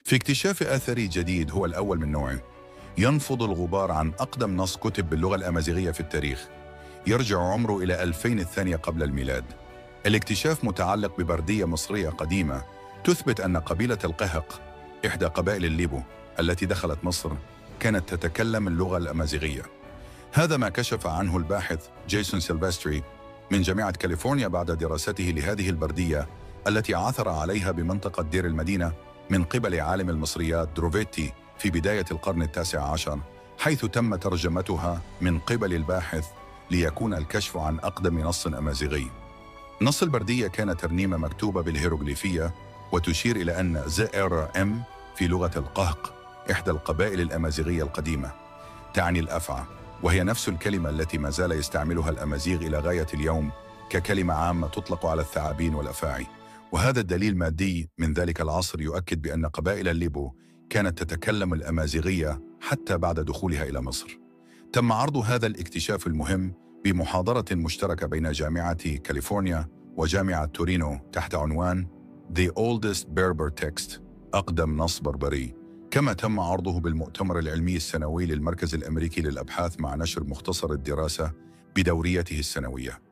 في اكتشاف أثري جديد هو الأول من نوعه، ينفض الغبار عن أقدم نص كتب باللغة الأمازيغية في التاريخ، يرجع عمره إلى 2000 الثانية قبل الميلاد. الاكتشاف متعلق ببردية مصرية قديمة تثبت أن قبيلة القهق، إحدى قبائل الليبو التي دخلت مصر، كانت تتكلم اللغة الأمازيغية. هذا ما كشف عنه الباحث جيسون سيلفستري من جامعة كاليفورنيا بعد دراسته لهذه البردية التي عثر عليها بمنطقة دير المدينة من قبل عالم المصريات دروفيتي في بداية القرن التاسع عشر، حيث تم ترجمتها من قبل الباحث ليكون الكشف عن أقدم نص أمازيغي. نص البردية كان ترنيمة مكتوبة بالهيروغليفية وتشير إلى أن ZRM في لغة القهق، إحدى القبائل الأمازيغية القديمة، تعني الأفعى، وهي نفس الكلمة التي ما زال يستعملها الأمازيغ إلى غاية اليوم ككلمة عامة تطلق على الثعابين والأفاعي. وهذا الدليل مادي من ذلك العصر يؤكد بأن قبائل الليبو كانت تتكلم الأمازيغية حتى بعد دخولها إلى مصر. تم عرض هذا الاكتشاف المهم بمحاضرة مشتركة بين جامعة كاليفورنيا وجامعة تورينو تحت عنوان The Oldest Berber Text، أقدم نص بربري، كما تم عرضه بالمؤتمر العلمي السنوي للمركز الأمريكي للأبحاث مع نشر مختصر الدراسة بدوريته السنوية.